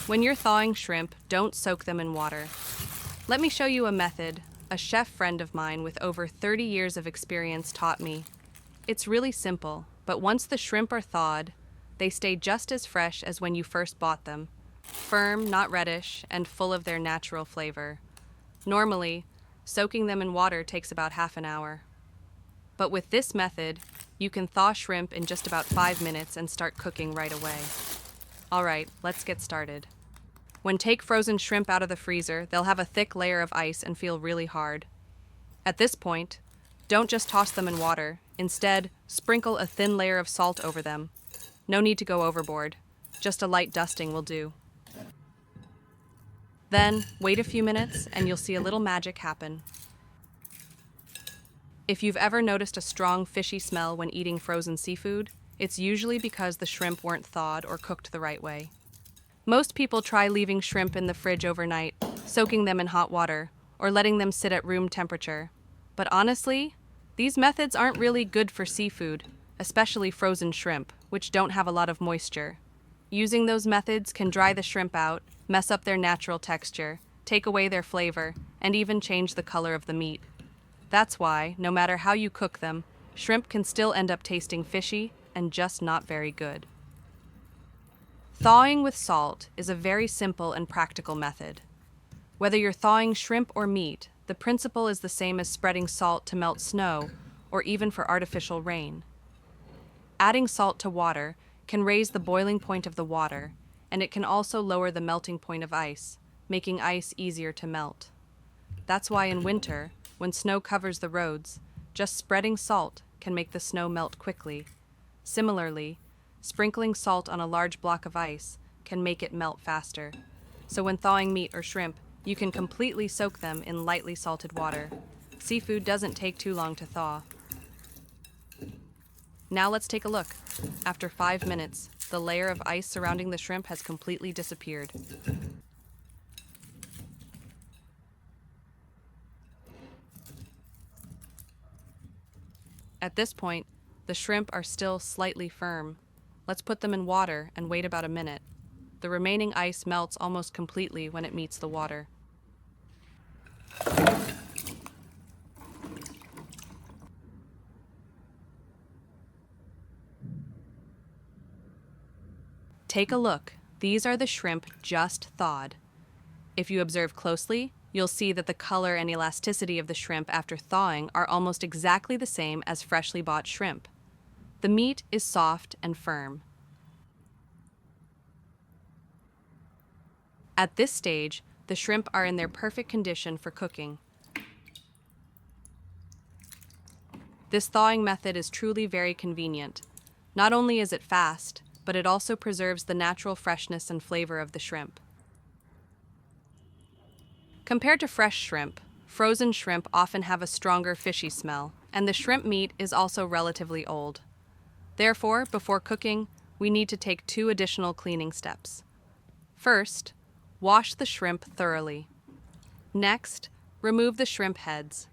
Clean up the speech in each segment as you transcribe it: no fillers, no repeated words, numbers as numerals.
When you're thawing shrimp, don't soak them in water. Let me show you a method a chef friend of mine with over 30 years of experience taught me. It's really simple, but once the shrimp are thawed, they stay just as fresh as when you first bought them. Firm, not reddish, and full of their natural flavor. Normally, soaking them in water takes about half an hour. But with this method, you can thaw shrimp in just about 5 minutes and start cooking right away. Alright, let's get started. When take frozen shrimp out of the freezer, they'll have a thick layer of ice and feel really hard. At this point, don't just toss them in water. Instead, sprinkle a thin layer of salt over them. No need to go overboard. Just a light dusting will do. Then, wait a few minutes and you'll see a little magic happen. If you've ever noticed a strong fishy smell when eating frozen seafood, it's usually because the shrimp weren't thawed or cooked the right way. Most people try leaving shrimp in the fridge overnight, soaking them in hot water, or letting them sit at room temperature. But honestly, these methods aren't really good for seafood, especially frozen shrimp, which don't have a lot of moisture. Using those methods can dry the shrimp out, mess up their natural texture, take away their flavor, and even change the color of the meat. That's why, no matter how you cook them, shrimp can still end up tasting fishy and just not very good. Thawing with salt is a very simple and practical method. Whether you're thawing shrimp or meat, the principle is the same as spreading salt to melt snow or even for artificial rain. Adding salt to water can raise the boiling point of the water, and it can also lower the melting point of ice, making ice easier to melt. That's why in winter, when snow covers the roads, just spreading salt can make the snow melt quickly. Similarly, sprinkling salt on a large block of ice can make it melt faster. So when thawing meat or shrimp, you can completely soak them in lightly salted water. Seafood doesn't take too long to thaw. Now let's take a look. After 5 minutes, the layer of ice surrounding the shrimp has completely disappeared. At this point, the shrimp are still slightly firm. Let's put them in water and wait about a minute. The remaining ice melts almost completely when it meets the water. Take a look. These are the shrimp just thawed. If you observe closely, you'll see that the color and elasticity of the shrimp after thawing are almost exactly the same as freshly bought shrimp. The meat is soft and firm. At this stage, the shrimp are in their perfect condition for cooking. This thawing method is truly very convenient. Not only is it fast, but it also preserves the natural freshness and flavor of the shrimp. Compared to fresh shrimp, frozen shrimp often have a stronger fishy smell, and the shrimp meat is also relatively old. Therefore, before cooking, we need to take 2 additional cleaning steps. First, wash the shrimp thoroughly. Next, remove the shrimp heads.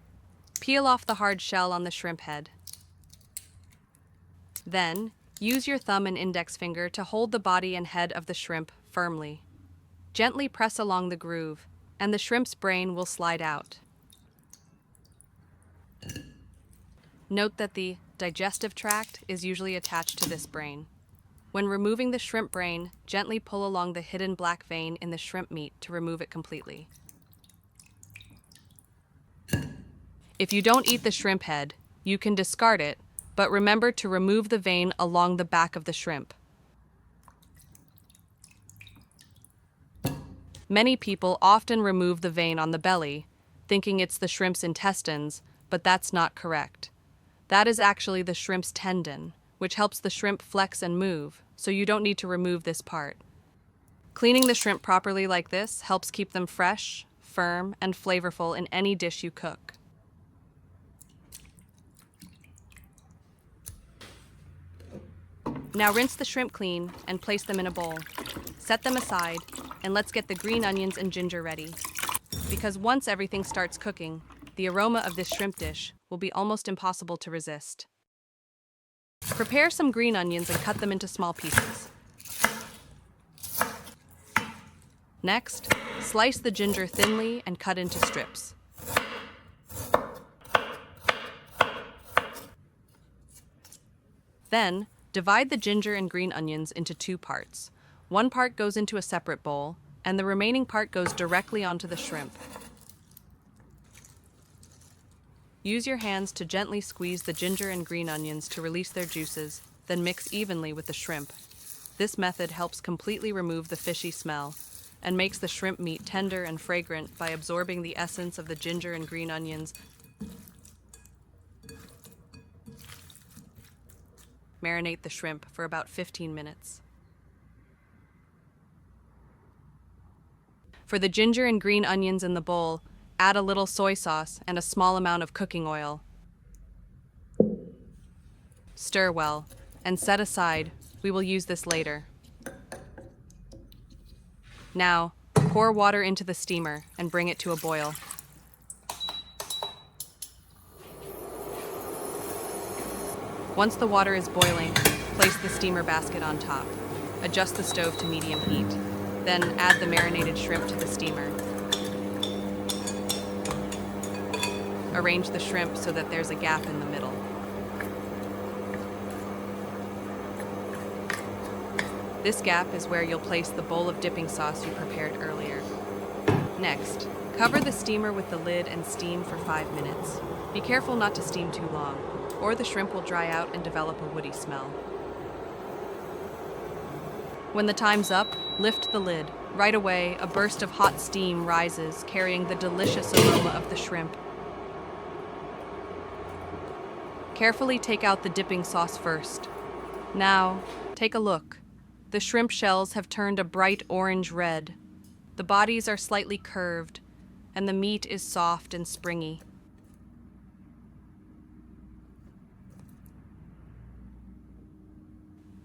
Peel off the hard shell on the shrimp head. Then, use your thumb and index finger to hold the body and head of the shrimp firmly. Gently press along the groove, and the shrimp's brain will slide out. Note that the digestive tract is usually attached to this brain. When removing the shrimp brain, gently pull along the hidden black vein in the shrimp meat to remove it completely. If you don't eat the shrimp head, you can discard it, but remember to remove the vein along the back of the shrimp. Many people often remove the vein on the belly, thinking it's the shrimp's intestines, but that's not correct. That is actually the shrimp's tendon, which helps the shrimp flex and move, so you don't need to remove this part. Cleaning the shrimp properly like this helps keep them fresh, firm, and flavorful in any dish you cook. Now rinse the shrimp clean and place them in a bowl. Set them aside, and let's get the green onions and ginger ready. Because once everything starts cooking, the aroma of this shrimp dish will be almost impossible to resist. Prepare some green onions and cut them into small pieces. Next, slice the ginger thinly and cut into strips. Then, divide the ginger and green onions into 2 parts. One part goes into a separate bowl, and the remaining part goes directly onto the shrimp. Use your hands to gently squeeze the ginger and green onions to release their juices, then mix evenly with the shrimp. This method helps completely remove the fishy smell and makes the shrimp meat tender and fragrant by absorbing the essence of the ginger and green onions. Marinate the shrimp for about 15 minutes. For the ginger and green onions in the bowl, add a little soy sauce and a small amount of cooking oil. Stir well, and set aside. We will use this later. Now, pour water into the steamer and bring it to a boil. Once the water is boiling, place the steamer basket on top. Adjust the stove to medium heat. Then add the marinated shrimp to the steamer. Arrange the shrimp so that there's a gap in the middle. This gap is where you'll place the bowl of dipping sauce you prepared earlier. Next, cover the steamer with the lid and steam for 5 minutes. Be careful not to steam too long, or the shrimp will dry out and develop a woody smell. When the time's up, lift the lid. Right away, a burst of hot steam rises, carrying the delicious aroma of the shrimp. Carefully take out the dipping sauce first. Now, take a look. The shrimp shells have turned a bright orange red. The bodies are slightly curved, and the meat is soft and springy.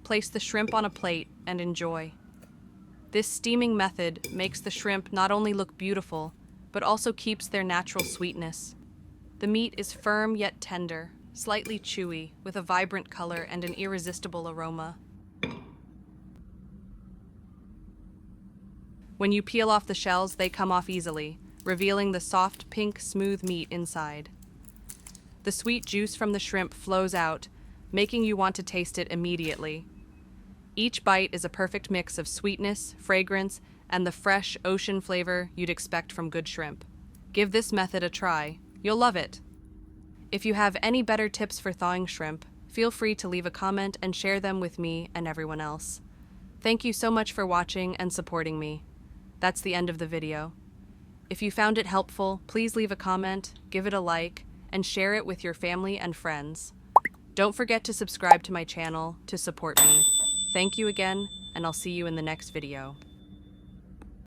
Place the shrimp on a plate and enjoy. This steaming method makes the shrimp not only look beautiful, but also keeps their natural sweetness. The meat is firm yet tender, slightly chewy, with a vibrant color and an irresistible aroma. When you peel off the shells, they come off easily, revealing the soft, pink, smooth meat inside. The sweet juice from the shrimp flows out, making you want to taste it immediately. Each bite is a perfect mix of sweetness, fragrance, and the fresh ocean flavor you'd expect from good shrimp. Give this method a try. You'll love it. If you have any better tips for thawing shrimp, feel free to leave a comment and share them with me and everyone else. Thank you so much for watching and supporting me. That's the end of the video. If you found it helpful, please leave a comment, give it a like, and share it with your family and friends. Don't forget to subscribe to my channel to support me. Thank you again, and I'll see you in the next video.